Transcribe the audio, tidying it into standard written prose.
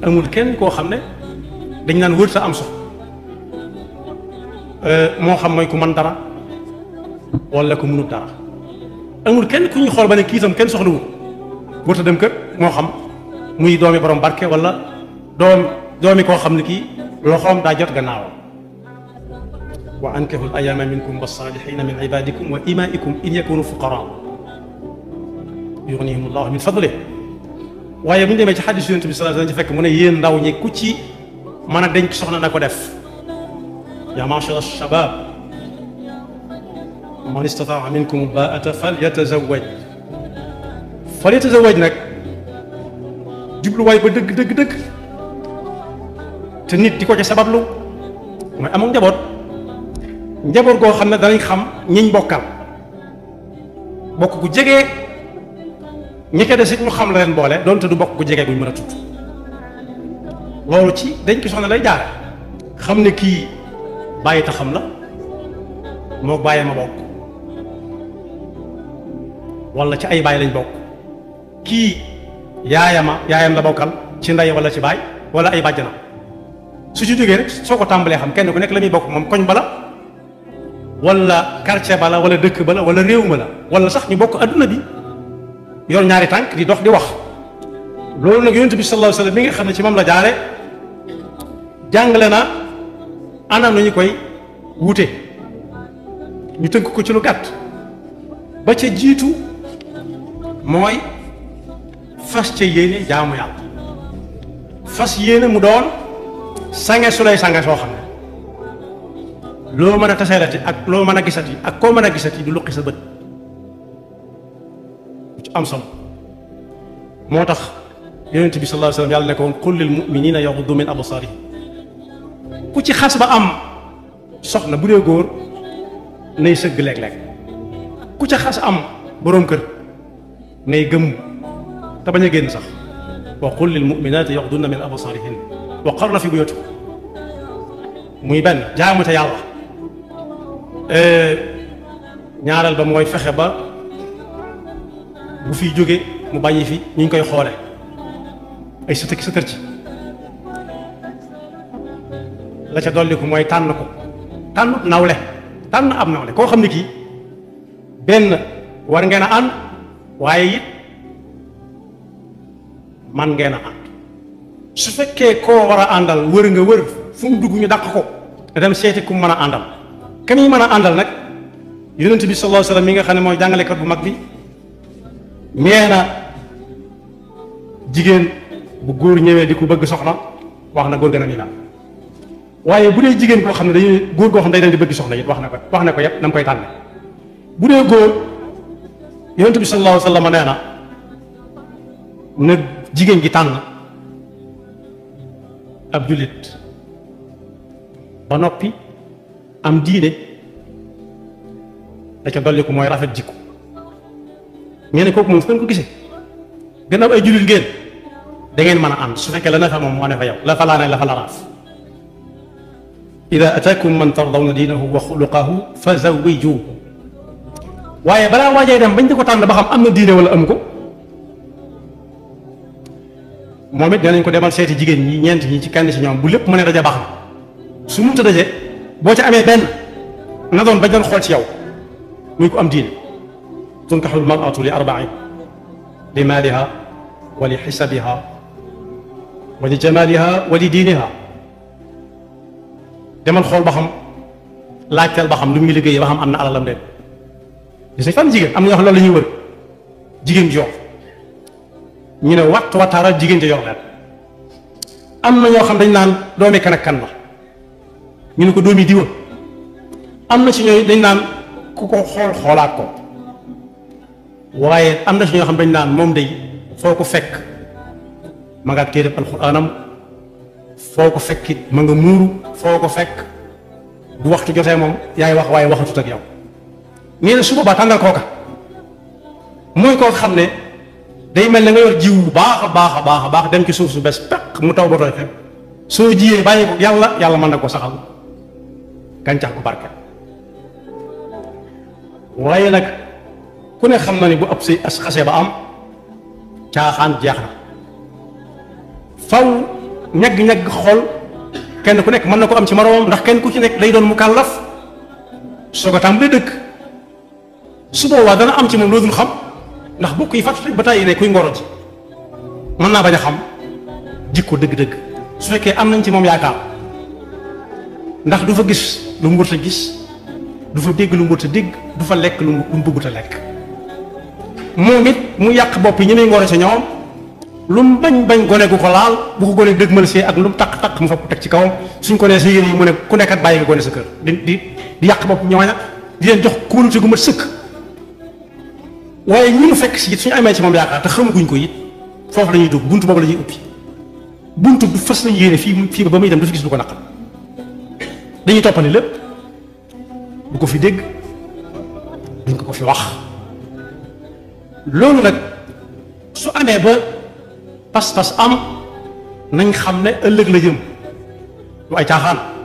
amul kenn koo xam ne dañ naan wër sa am soxla moo xam mooy ku mën dara wala ku mënut dara amul kenn ku ñuy xool ba ne kii itam kenn soxlawul wër sa dem kër moo xam muy doomi borom barke wala doomi koo xam ne kii loxoom daa jot gannaaw wa ankihu al ayama minkum was-salihina min ibadikum wa imaikum in yakunu fuqara yughnihim allahu min fadlihi waaye bu ñu demee ci xadis yonent bi sallallahu alayhi wasallam ci fekk mu ne yéen ndaw ñi ku ci mën a denc soxna na ko def yaa ma'shara ash-shabab man istata'a minkum al-ba'ata falyatazawwaj nag jubluwaay ba dëgg te nit di ko ci sabablu mooy amul njaboot goo xam ne danañ xam ñiñ bokkal bokk gu jege. ñi ko des it ñu xam la leen boole donte du bokk gu jege buñ mën a tudd loolu ci dañ ko soxna lay jaare xam ne kii bàyyi ta xam la moo bàyyi ma bokk wala ci ay bàyyi lañ bokk kii yaayam la bokkal ci ndey wala ci baay wala ay bàjjanam su ci jógee rek soo ko tàmbalee xam kenn ku nekk la muy bokk moom koñ bala wala quartier bala wala dëkk bala wala réew ma la wala sax ñu bokk adduna bi yor ñaari tànk di dox di wax loolu nag yonent bi sallallahu alayhi wasallam mi nga xam ne ci moom la jaare jàngale na anam nañu koy wute ñu tënk ko ci lu gàtt ba ca jiitu mooy fas ca yéene jaamu yàlla fas yéene mu doon sange su lay sange soo xam ne loo mën a taseelati ak loo mën a gisati ak koo mën a gisati du luqi sa bët am solo moo tax yonent bi sallallahu alayhi wasallam yàlla ne ko woon qul lil mu'minina yaghuddu min absarihim ku ci xas ba am soxna bu dee góor nay sëgg léeg-léeg ku ca xas am boroom kër nay gëm te bañ a génn sax wa qul lil mu'minati yaghdudna min absarihin wa qarna fi buyutikum muy benn jaamu te yàlla ñaareel ba mooy fexe ba bu fiy jóge mu bàyyi fi ñu ngi koy xoole ay sëtëki sëtër ci la ca dolliku mooy tànn ko tànn nawle tànn ab nawle koo xam ne kii benn war ngeen a ànd waaye it man ngeen a ànd su fekkee koo war a àndal wër nga wër fu mu dugg ñu dàq ko te dem seeti ku mu mën a àndal ka muy mën a àndal nag yonent bi sallallahu alayhi wasallam mi nga xam ne mooy jàngalekat bu mag bi nee na jigéen bu góor ñëwee di ko bëgg soxna wax na góor gën a nii la waaye bu dee jigéen koo xam ne dañuy góor goo xam ne day leen di bëgg soxna it wax na ko yëpp na mu koy tànne bu dee góor yonent bi sallallahu alayhi wasallam nee na jigéen gi tànn ab jullit ba noppi am diine da ca dolli ko mooy rafet jikko ñee ne kooku moom fu ngeen ko gisee gannaaw ay jullit ngeen da ngeen mën a ànd su fekkee la ne fa moom moo ne fa yow la fa laa ne la fa la raaf ida ataakum man tardawna diinahu wa xuluqahu fa zawwijuhu waaye balaa waajay dem bañ di ko tànn ba xam am na diine wala am ko moom it danañ ko demal seeti jigéen ñi ñeent ñi ci kenn ci ñoom bu lépp mu ne daje baax na su munta daje boo ca amee benn na doon bañ doon xool ci yow muy ko am diine tunkaxu lmaratu li arbain li maaliha wa li xisabiha wa li jamaliha wa li diiniha demal xool ba xam laajteel ba xam lu muy liggéeyee ba xam am na alalam de di say fan jigéen am na ñoo xam loolu la ñuy wër jigéen ji yor ñu ne wattaaral jigéen ji yor leen am na ñoo xam dañ naan doomi kan ak kan la ñu ne ko doomi diwa am na ci ñooy dañ naan ku ko xool xoolaat ko waaye am na ci ñoo xam dañ naan moom day foo ko fekk ma nga téereb alxuraanam foo ko fekkit ma nga muuru foo ko fekk bu waxtu jotee moom yaay wax waaye waxatut ak yow nee na su boobaa tànnal kooka mooy koo xam ne day mel ne nga yor jiw bu baax a baax a baax a baax dem ci suuf su bees peq mu taw ba tooy xepp soo jiyee bàyyi ko yàlla mën na ko saxal gàncax gu barke. waaye nag ku ne xam na ni bu ab si as xase ba am caaxaan jeex na faw ñagg-ñagg xol kenn ku nekk mën na ko am ci moroomam ndax kenn ku ci nekk day doon mu kàllaf soo ko tàmbalee dëkk su boobaa dana am ci moom loo dul xam ndax bokk yi fàttali ba tàyyi ne kuy ngoro ji mën naa bañ a xam jikko dëgg-dëgg su fekkee am nañ ci moom yaakaar ndax du fa gis lu mu wërta gis du fa dégg lu mu wërta dégg du fa lekk lu mu bëggut a lekk moom it mu yàq bopp yi ñi muy ngoro sa ñoom lu mu bañ gone gu ko laal bu ko gone dëgmal see ak lu mu taq mu fa teg ci kawam suñ ko nee sa yére yi mu ne ku nekkat bàyyi nga gone sa kër di yàq bopp ñooña di leen jox kóolute gu mat sëkk. waaye ñi mu fekk si it suñu amee ci moom yaakaar te xamaguñ ko it foofu la ñuy dugg buntu boobu la ñuy ubbi buntu du fas lañu yéene fii ba muy dem du fi gis lu ko naqal dañuy toppani lépp du ko fi dégg duñ ko fi wax. loolu nag su amee ba pas-pas am nañ xam ne ëllëg la jëm du ay caaxaan.